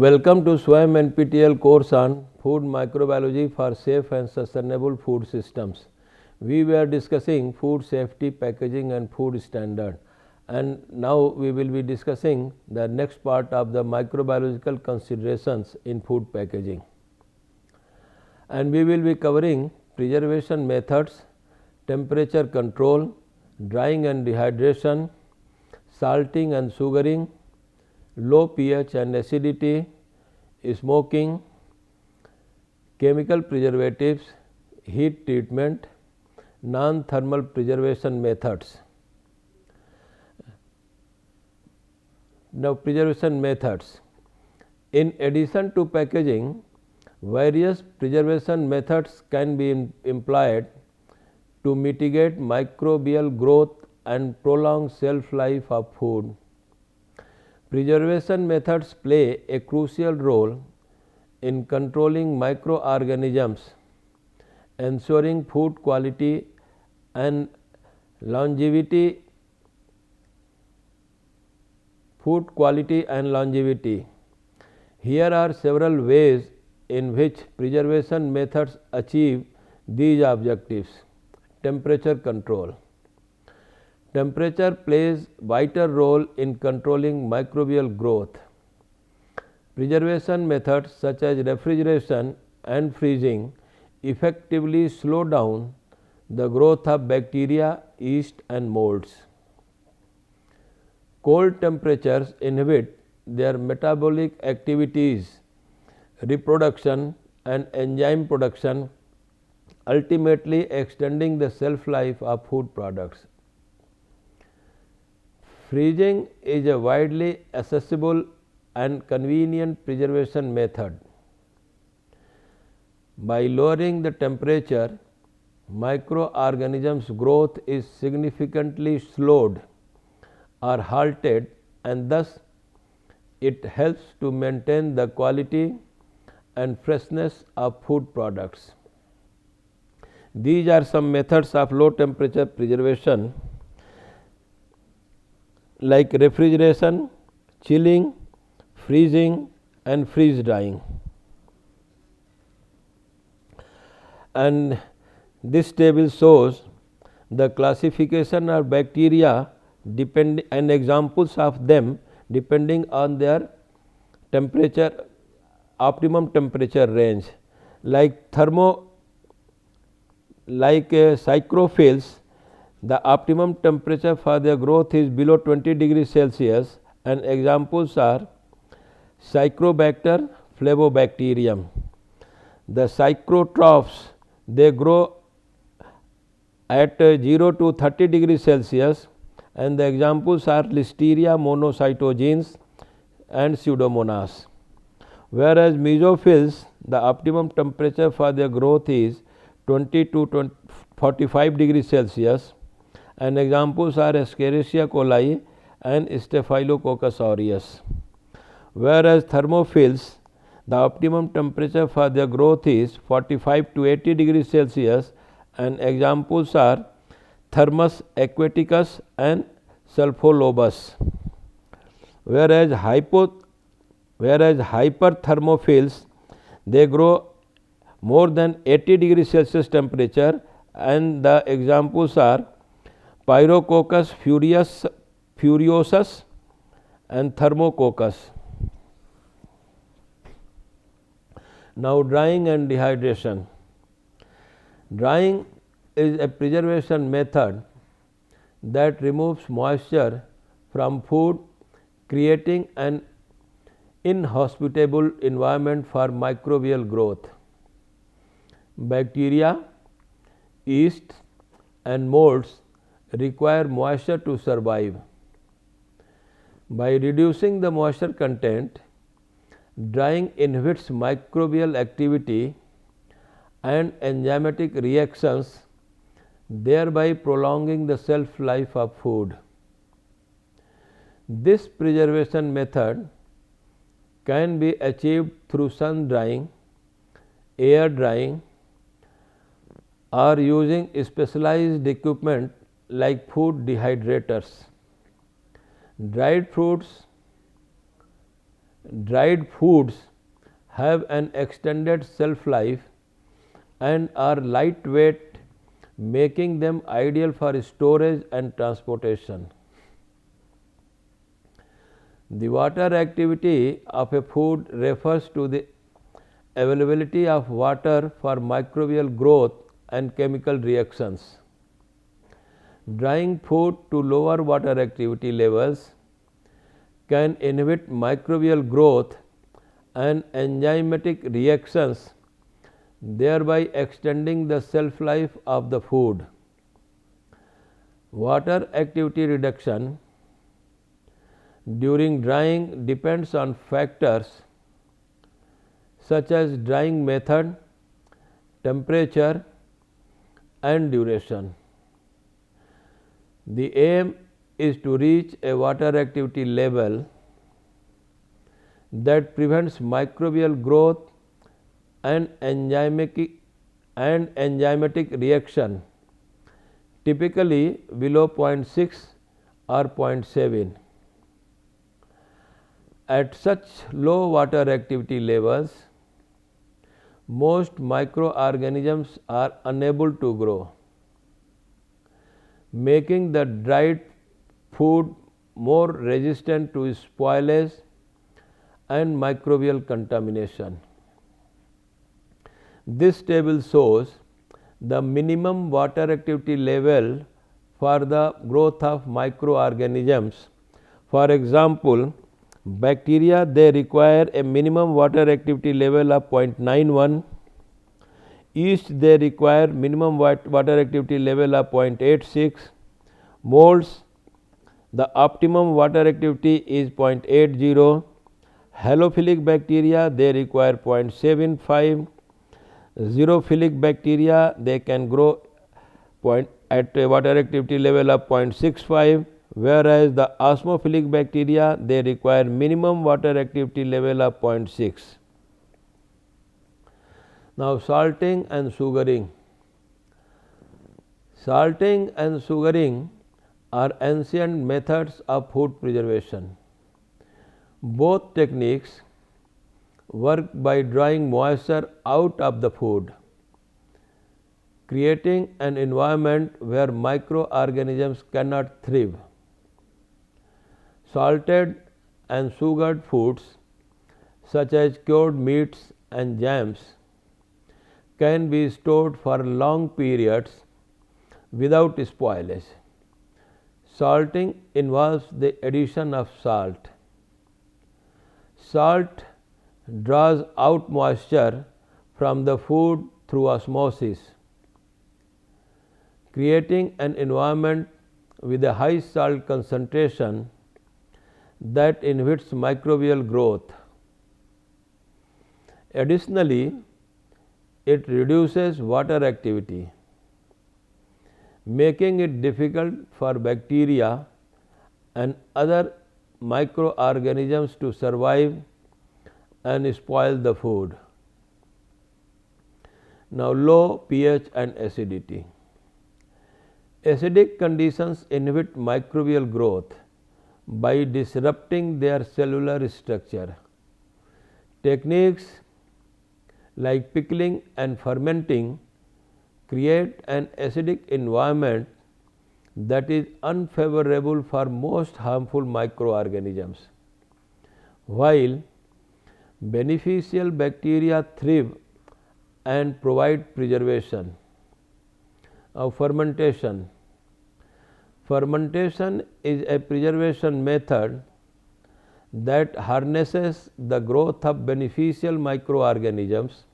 Welcome to SWAYAM NPTEL course on Food Microbiology for Safe and Sustainable Food Systems. We were discussing food safety, packaging and food standard, and now we will be discussing the next part of the microbiological considerations in food packaging. And we will be covering preservation methods, temperature control, drying and dehydration, salting and sugaring, low pH and acidity, smoking, chemical preservatives, heat treatment, non-thermal preservation methods. Now, preservation methods. In addition to packaging, various preservation methods can be employed to mitigate microbial growth and prolong shelf life of food. Preservation methods play a crucial role in controlling microorganisms, ensuring food quality and longevity. Here are several ways in which preservation methods achieve these objectives. Temperature control. Temperature plays vital role in controlling microbial growth. Preservation methods such as refrigeration and freezing effectively slow down the growth of bacteria, yeast and molds. Cold temperatures inhibit their metabolic activities, reproduction and enzyme production, ultimately extending the shelf life of food products. Freezing is a widely accessible and convenient preservation method. By lowering the temperature, microorganisms' growth is significantly slowed or halted, and thus it helps to maintain the quality and freshness of food products. These are some methods of low temperature preservation like refrigeration, chilling, freezing and freeze drying. And this table shows the classification of bacteria and examples of them depending on their temperature, optimum temperature range. Like psychrophiles, the optimum temperature for their growth is below 20 degrees Celsius, and examples are Psychrobacter, Flavobacterium. The psychrotrophs, they grow at 0 to 30 degrees Celsius, and the examples are Listeria monocytogenes and Pseudomonas. Whereas mesophils, the optimum temperature for their growth is 20 to 45 degrees Celsius, and examples are Escherichia coli and Staphylococcus aureus. Whereas thermophils, the optimum temperature for their growth is 45 to 80 degrees Celsius, and examples are Thermus aquaticus and Sulfolobus. Whereas hyperthermophils, they grow more than 80 degrees Celsius temperature, and the examples are Pyrococcus furiosus and Thermococcus. Now, drying and dehydration. Drying is a preservation method that removes moisture from food, creating an inhospitable environment for microbial growth. Bacteria, yeast and molds require moisture to survive. By reducing the moisture content, drying inhibits microbial activity and enzymatic reactions, thereby prolonging the shelf life of food. This preservation method can be achieved through sun drying, air drying, or using specialized equipment like food dehydrators. Dried fruits, Dried foods have an extended shelf life and are lightweight, making them ideal for storage and transportation. The water activity of a food refers to the availability of water for microbial growth and chemical reactions. Drying food to lower water activity levels can inhibit microbial growth and enzymatic reactions, thereby extending the shelf life of the food. Water activity reduction during drying depends on factors such as drying method, temperature, and duration. The aim is to reach a water activity level that prevents microbial growth and enzymatic reaction, typically below 0.6 or 0.7. At such low water activity levels, most microorganisms are unable to grow, making the dried food more resistant to spoilage and microbial contamination. This table shows the minimum water activity level for the growth of microorganisms. For example, bacteria, they require a minimum water activity level of 0.91. Yeast, they require minimum water activity level of 0.86. Molds, the optimum water activity is 0.80. Halophilic bacteria, they require 0.75. Xerophilic bacteria, they can grow at a water activity level of 0.65, whereas the osmophilic bacteria, they require minimum water activity level of 0.6. Now, salting and sugaring. Salting and sugaring are ancient methods of food preservation. Both techniques work by drawing moisture out of the food, creating an environment where microorganisms cannot thrive. Salted and sugared foods such as cured meats and jams can be stored for long periods without spoilage. Salting involves the addition of salt. Salt draws out moisture from the food through osmosis, creating an environment with a high salt concentration that inhibits microbial growth. Additionally, it reduces water activity, making it difficult for bacteria and other microorganisms to survive and spoil the food. Now, low pH and acidity. Acidic conditions inhibit microbial growth by disrupting their cellular structure. Techniques like pickling and fermenting create an acidic environment that is unfavorable for most harmful microorganisms, while beneficial bacteria thrive and provide preservation. Fermentation. Fermentation is a preservation method that harnesses the growth of beneficial microorganisms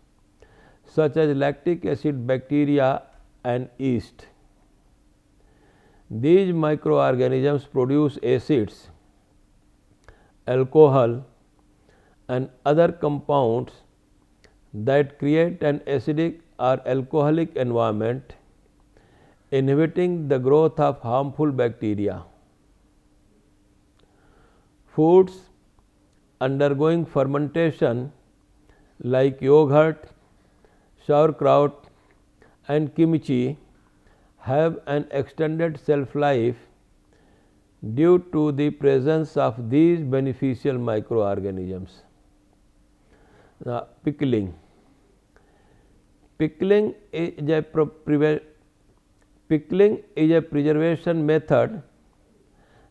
such as lactic acid bacteria and yeast. These microorganisms produce acids, alcohol, and other compounds that create an acidic or alcoholic environment, inhibiting the growth of harmful bacteria. Foods undergoing fermentation like yogurt, sauerkraut, and kimchi have an extended shelf life due to the presence of these beneficial microorganisms. Now, pickling. Pickling is a preservation method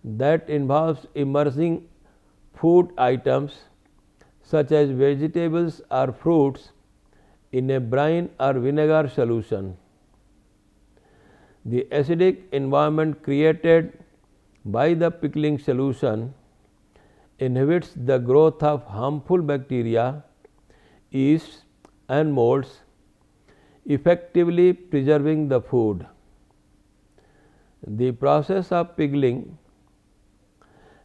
that involves immersing food items such as vegetables or fruits in a brine or vinegar solution. The acidic environment created by the pickling solution inhibits the growth of harmful bacteria, yeasts and molds, effectively preserving the food. The process of pickling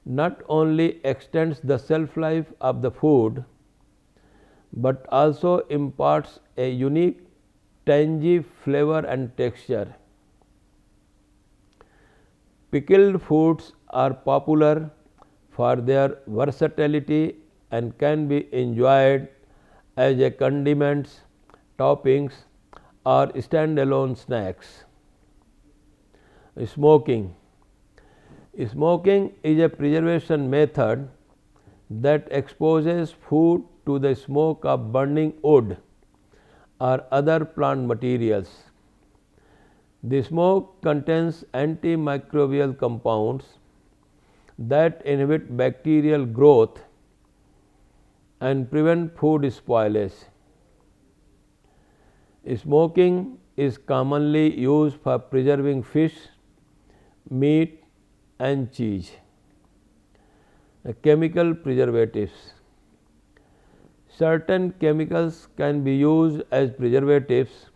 not only extends the shelf life of the food, but also imparts a unique tangy flavor and texture. Pickled foods are popular for their versatility and can be enjoyed as a condiments, toppings or standalone snacks. Smoking. Smoking is a preservation method that exposes food to the smoke of burning wood or other plant materials. The smoke contains antimicrobial compounds that inhibit bacterial growth and prevent food spoilage. Smoking is commonly used for preserving fish, meat and cheese. Chemical preservatives. Certain chemicals can be used as preservatives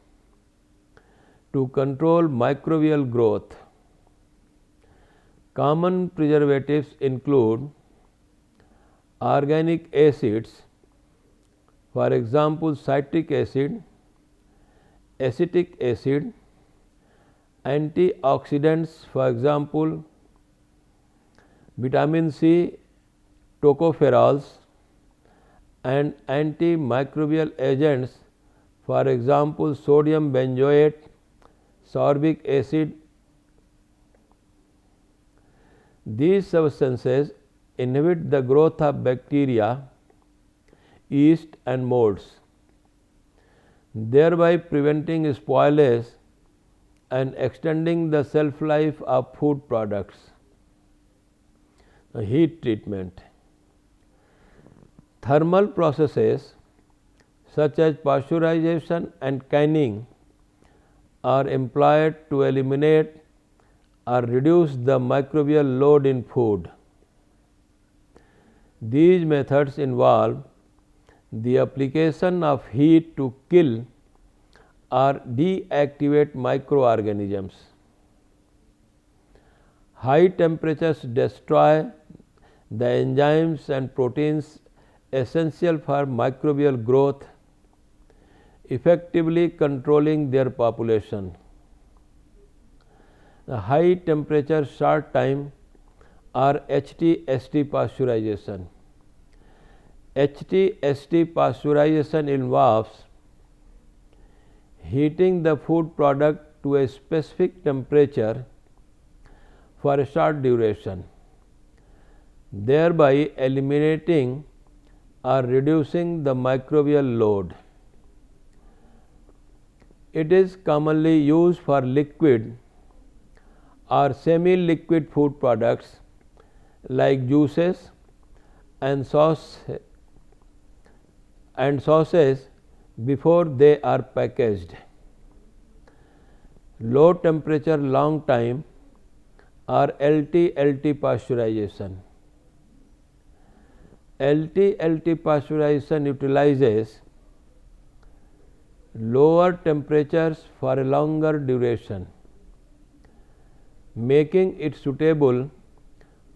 to control microbial growth. Common preservatives include organic acids, for example citric acid, acetic acid, antioxidants, for example vitamin C, tocopherols, and antimicrobial agents, for example sodium benzoate, sorbic acid. These substances inhibit the growth of bacteria, yeast and molds, thereby preventing spoilage and extending the shelf life of food products. Heat treatment. Thermal processes such as pasteurization and canning are employed to eliminate or reduce the microbial load in food. These methods involve the application of heat to kill or deactivate microorganisms. High temperatures destroy the enzymes and proteins essential for microbial growth, effectively controlling their population. The high temperature short time or HTST pasteurization. HTST pasteurization involves heating the food product to a specific temperature for a short duration, thereby eliminating or reducing the microbial load. It is commonly used for liquid or semi-liquid food products like juices and sauces before they are packaged. Low temperature long time or LT-LT pasteurization. LT-LT pasteurization utilizes lower temperatures for a longer duration, making it suitable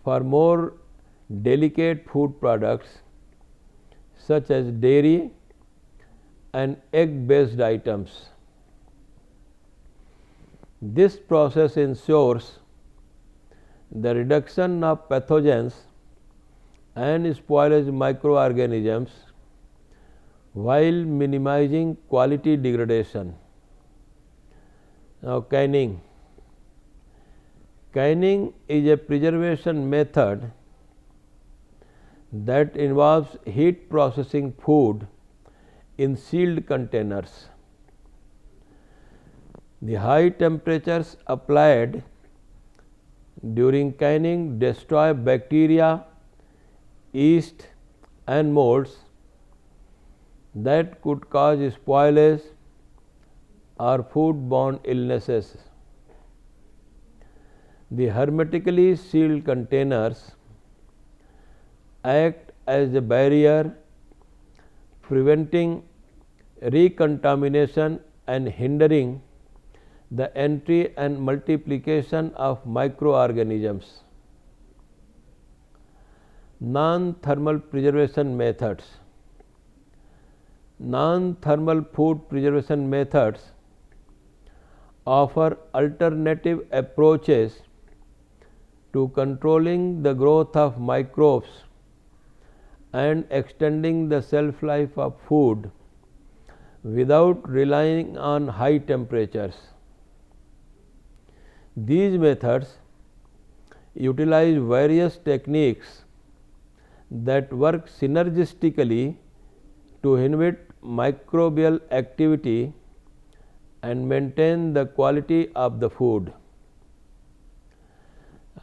for more delicate food products such as dairy and egg based items. This process ensures the reduction of pathogens and spoilage microorganisms while minimizing quality degradation. Now, canning. Canning is a preservation method that involves heat processing food in sealed containers. The high temperatures applied during canning destroy bacteria, yeast and molds that could cause spoilage or foodborne illnesses. The hermetically sealed containers act as a barrier, preventing recontamination and hindering the entry and multiplication of microorganisms. Non-thermal preservation methods. Non-thermal food preservation methods offer alternative approaches to controlling the growth of microbes and extending the shelf life of food without relying on high temperatures. These methods utilize various techniques that work synergistically to inhibit microbial activity and maintain the quality of the food.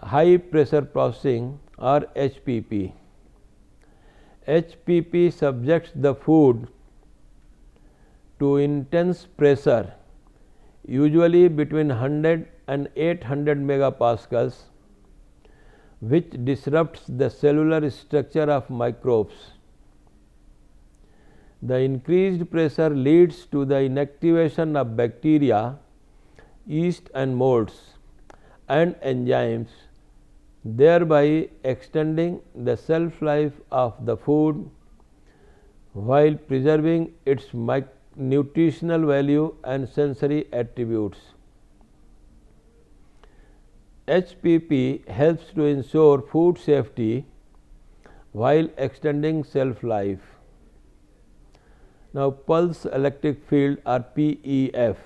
High pressure processing or HPP. HPP subjects the food to intense pressure, usually between 100 and 800 megapascals, which disrupts the cellular structure of microbes. The increased pressure leads to the inactivation of bacteria, yeast and molds and enzymes, thereby extending the shelf life of the food while preserving its nutritional value and sensory attributes. HPP helps to ensure food safety while extending shelf life. Now, pulse electric field or PEF.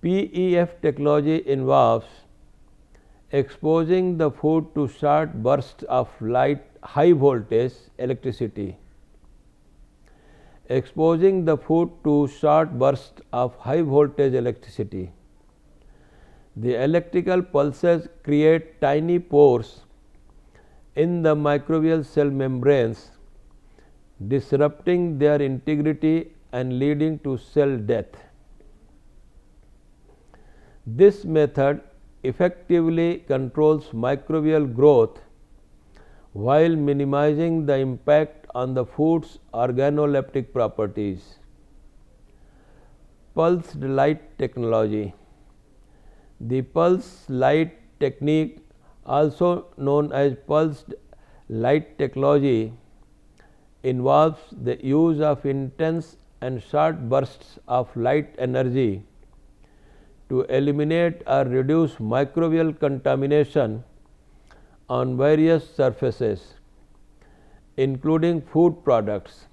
PEF technology involves exposing the food to short bursts of high voltage electricity. Exposing the food to short bursts of high voltage electricity. The electrical pulses create tiny pores in the microbial cell membranes, disrupting their integrity and leading to cell death. This method effectively controls microbial growth while minimizing the impact on the food's organoleptic properties. Pulsed light technology. The pulse light technique, also known as pulsed light technology, involves the use of intense and short bursts of light energy to eliminate or reduce microbial contamination on various surfaces, including food products.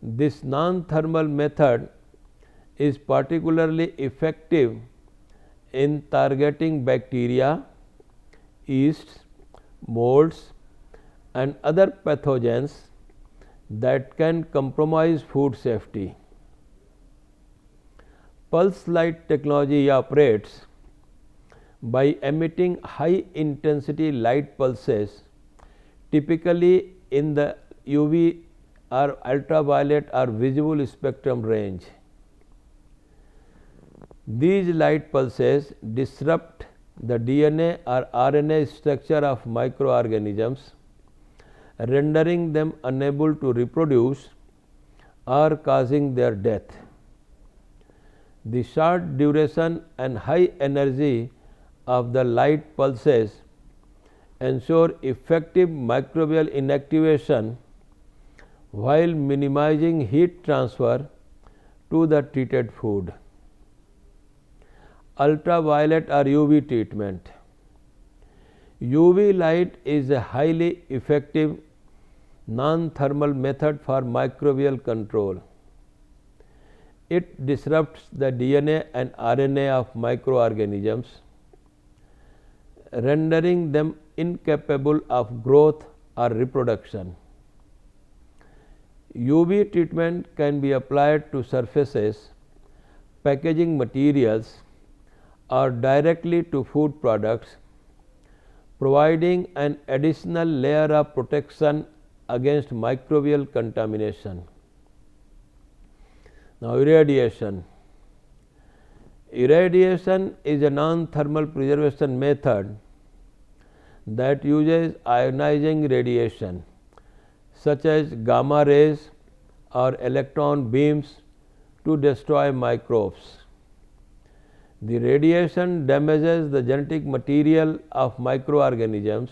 This non-thermal method is particularly effective in targeting bacteria, yeasts, molds and other pathogens that can compromise food safety. Pulse light technology operates by emitting high intensity light pulses, typically in the UV or ultraviolet or visible spectrum range. These light pulses disrupt the DNA or RNA structure of microorganisms, rendering them unable to reproduce or causing their death. The short duration and high energy of the light pulses ensure effective microbial inactivation while minimizing heat transfer to the treated food. Ultraviolet or UV treatment. UV light is a highly effective non-thermal method for microbial control. It disrupts the DNA and RNA of microorganisms, rendering them incapable of growth or reproduction. UV treatment can be applied to surfaces, packaging materials, or directly to food products, providing an additional layer of protection against microbial contamination. Now, irradiation. Irradiation is a non-thermal preservation method that uses ionizing radiation such as gamma rays or electron beams to destroy microbes. The radiation damages the genetic material of microorganisms,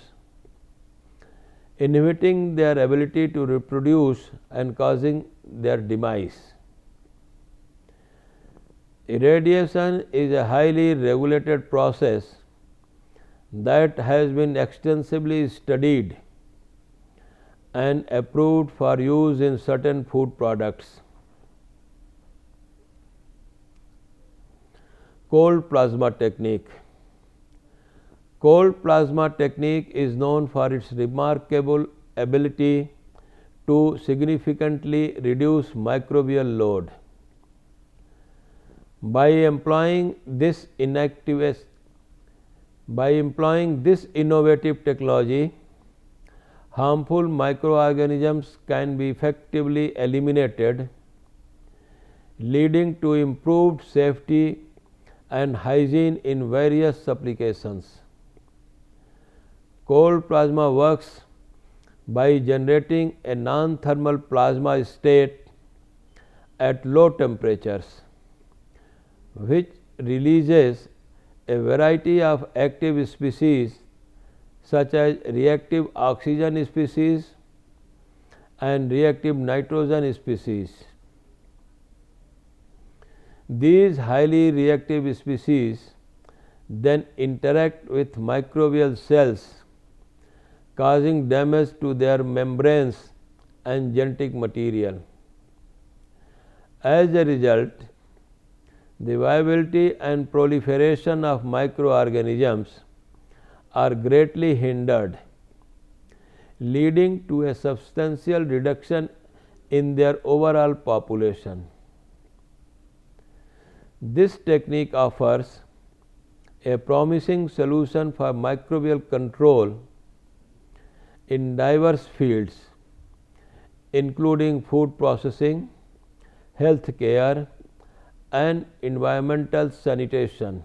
inhibiting their ability to reproduce and causing their demise. Irradiation is a highly regulated process that has been extensively studied and approved for use in certain food products. Cold plasma technique. Cold plasma technique is known for its remarkable ability to significantly reduce microbial load. By employing this innovative technology, harmful microorganisms can be effectively eliminated, leading to improved safety and hygiene in various applications. Cold plasma works by generating a non-thermal plasma state at low temperatures, which releases a variety of active species such as reactive oxygen species and reactive nitrogen species. These highly reactive species then interact with microbial cells, causing damage to their membranes and genetic material. As a result, the viability and proliferation of microorganisms are greatly hindered, leading to a substantial reduction in their overall population. This technique offers a promising solution for microbial control in diverse fields, including food processing, health care, and environmental sanitation.